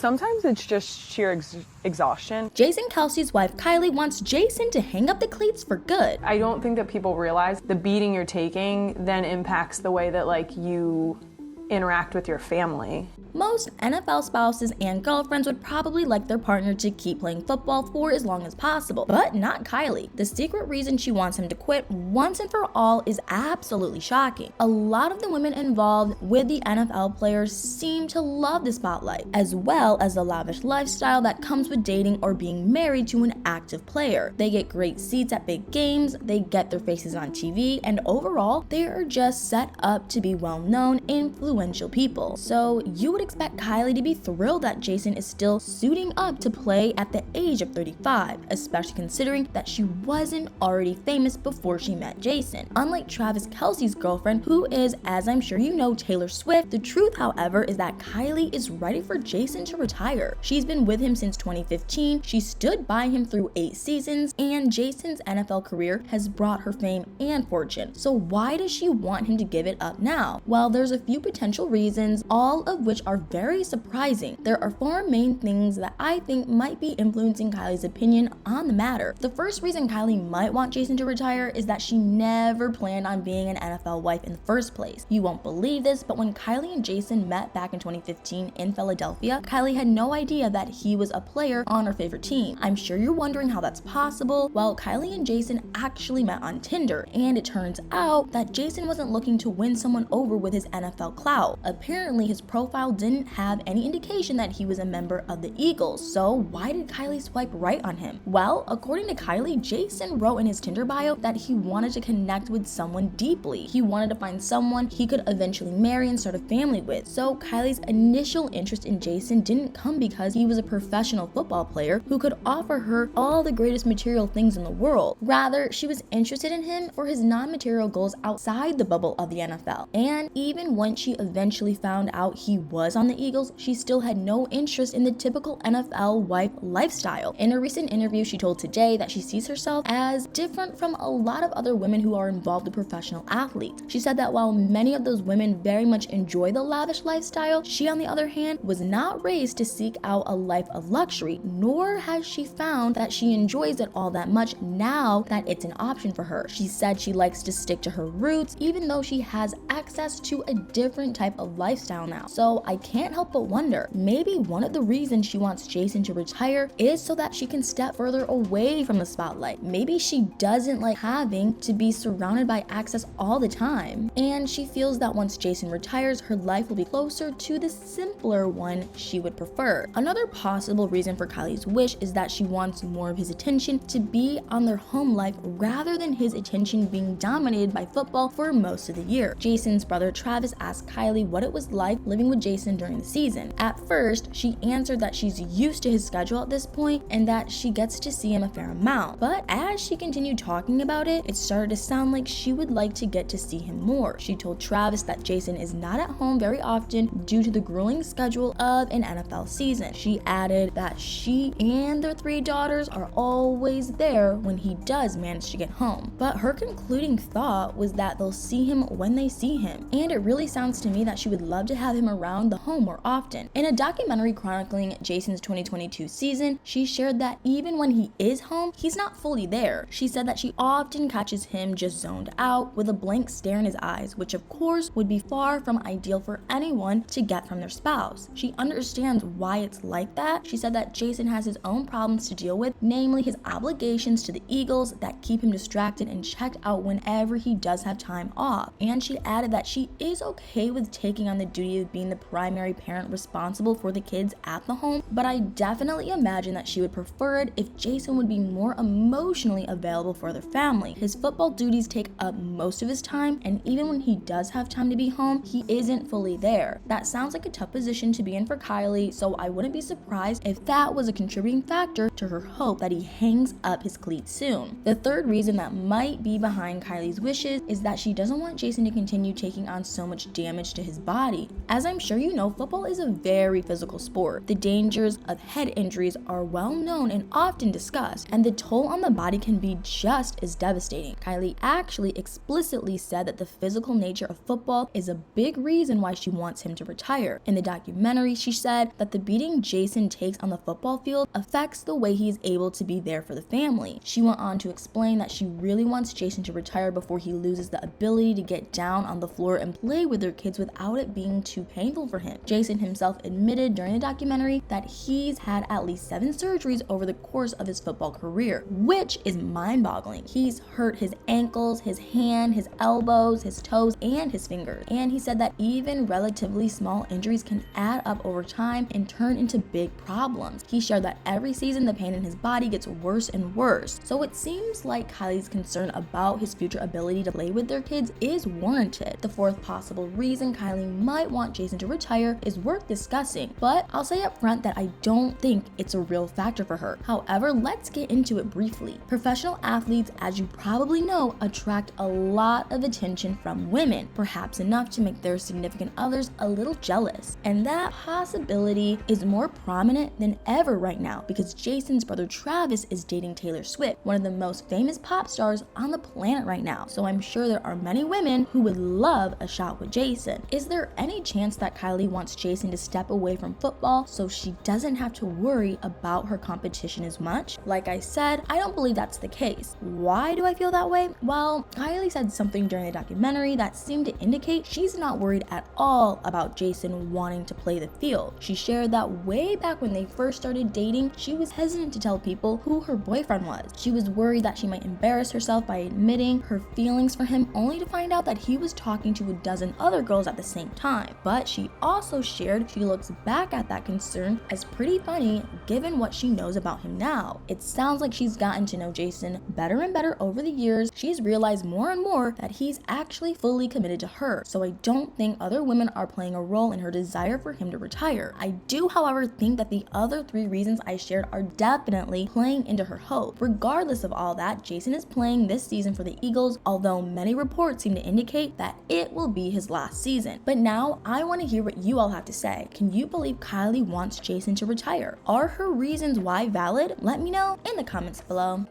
Sometimes it's just sheer exhaustion. Jason Kelce's wife Kylie wants Jason to hang up the cleats for good. I don't think that people realize the beating you're taking then impacts the way that like you interact with your family. Most NFL spouses and girlfriends would probably like their partner to keep playing football for as long as possible, but not Kylie. The secret reason she wants him to quit once and for all is absolutely shocking. A lot of the women involved with the NFL players seem to love the spotlight, as well as the lavish lifestyle that comes with dating or being married to an active player. They get great seats at big games, they get their faces on TV, and overall, they are just set up to be well-known, influential people. So you would expect Kylie to be thrilled that Jason is still suiting up to play at the age of 35, especially considering that she wasn't already famous before she met Jason. Unlike Travis Kelce's girlfriend, who is, as I'm sure you know, Taylor Swift, the truth, however, is that Kylie is ready for Jason to retire. She's been with him since 2015, she stood by him through 8 seasons, and Jason's NFL career has brought her fame and fortune. So why does she want him to give it up now? Well, there's a few potential reasons, all of which are very surprising. There are 4 main things that I think might be influencing Kylie's opinion on the matter. The first reason Kylie might want Jason to retire is that she never planned on being an NFL wife in the first place. You won't believe this, but when Kylie and Jason met back in 2015 in Philadelphia, Kylie had no idea that he was a player on her favorite team. I'm sure you're wondering how that's possible. Well, Kylie and Jason actually met on Tinder, and it turns out that Jason wasn't looking to win someone over with his NFL clout. Apparently, his profile didn't have any indication that he was a member of the Eagles, so why did Kylie swipe right on him? Well, according to Kylie, Jason wrote in his Tinder bio that he wanted to connect with someone deeply. He wanted to find someone he could eventually marry and start a family with. So Kylie's initial interest in Jason didn't come because he was a professional football player who could offer her all the greatest material things in the world. Rather, she was interested in him for his non-material goals outside the bubble of the NFL. And even when she eventually found out he was on the Eagles, she still had no interest in the typical NFL wife lifestyle. In a recent interview, she told Today that she sees herself as different from a lot of other women who are involved with professional athletes. She said that while many of those women very much enjoy the lavish lifestyle, she on the other hand was not raised to seek out a life of luxury, nor has she found that she enjoys it all that much now that it's an option for her. She said she likes to stick to her roots even though she has access to a different type of lifestyle now. So I can't help but wonder, maybe one of the reasons she wants Jason to retire is so that she can step further away from the spotlight. Maybe she doesn't like having to be surrounded by access all the time, and she feels that once Jason retires, her life will be closer to the simpler one she would prefer. Another possible reason for Kylie's wish is that she wants more of his attention to be on their home life rather than his attention being dominated by football for most of the year. Jason's brother Travis asked Kylie what it was like living with Jason during the season. At first, she answered that she's used to his schedule at this point and that she gets to see him a fair amount. But as she continued talking about it, it started to sound like she would like to get to see him more. She told Travis that Jason is not at home very often due to the grueling schedule of an NFL season. She added that she and their 3 daughters are always there when he does manage to get home. But her concluding thought was that they'll see him when they see him. And it really sounds to me that she would love to have him around the home more often. In a documentary chronicling Jason's 2022 season, she shared that even when he is home, he's not fully there. She said that she often catches him just zoned out with a blank stare in his eyes, which of course would be far from ideal for anyone to get from their spouse. She understands why it's like that. She said that Jason has his own problems to deal with, namely his obligations to the Eagles that keep him distracted and checked out whenever he does have time off. And she added that she is okay with taking on the duty of being the primary parent responsible for the kids at the home, but I definitely imagine that she would prefer it if Jason would be more emotionally available for their family. His football duties take up most of his time, and even when he does have time to be home, he isn't fully there. That sounds like a tough position to be in for Kylie, so I wouldn't be surprised if that was a contributing factor to her hope that he hangs up his cleats soon. The third reason that might be behind Kylie's wishes is that she doesn't want Jason to continue taking on so much damage damage to his body. As I'm sure you know, football is a very physical sport. The dangers of head injuries are well known and often discussed, and the toll on the body can be just as devastating. Kylie actually explicitly said that the physical nature of football is a big reason why she wants him to retire. In the documentary, she said that the beating Jason takes on the football field affects the way he is able to be there for the family. She went on to explain that she really wants Jason to retire before he loses the ability to get down on the floor and play with their kids without it being too painful for him. Jason himself admitted during the documentary that he's had at least 7 surgeries over the course of his football career, which is mind-boggling. He's hurt his ankles, his hand, his elbows, his toes, and his fingers. And he said that even relatively small injuries can add up over time and turn into big problems. He shared that every season the pain in his body gets worse and worse. So it seems like Kylie's concern about his future ability to play with their kids is warranted. The fourth possible reason Kylie might want Jason to retire is worth discussing, but I'll say up front that I don't think it's a real factor for her. However, let's get into it briefly. Professional athletes, as you probably know, attract a lot of attention from women, perhaps enough to make their significant others a little jealous. And that possibility is more prominent than ever right now because Jason's brother Travis is dating Taylor Swift, one of the most famous pop stars on the planet right now. So I'm sure there are many women who would love a shot with Jason. Is there any chance that Kylie wants Jason to step away from football so she doesn't have to worry about her competition as much? Like I said, I don't believe that's the case. Why do I feel that way? Well, Kylie said something during the documentary that seemed to indicate she's not worried at all about Jason wanting to play the field. She shared that way back when they first started dating, she was hesitant to tell people who her boyfriend was. She was worried that she might embarrass herself by admitting her feelings for him, only to find out that he was talking to a dozen other girls at the same time. But she also shared she looks back at that concern as pretty funny given what she knows about him now. It sounds like she's gotten to know Jason better and better over the years. She's realized more and more that he's actually fully committed to her, so I don't think other women are playing a role in her desire for him to retire. I do, however, think that the other 3 reasons I shared are definitely playing into her hope. Regardless of all that, Jason is playing this season for the Eagles, although many reports seem to indicate that it will be his last season. But now I want to hear what you all have to say. Can you believe Kylie wants Jason to retire? Are her reasons why valid? Let me know in the comments below.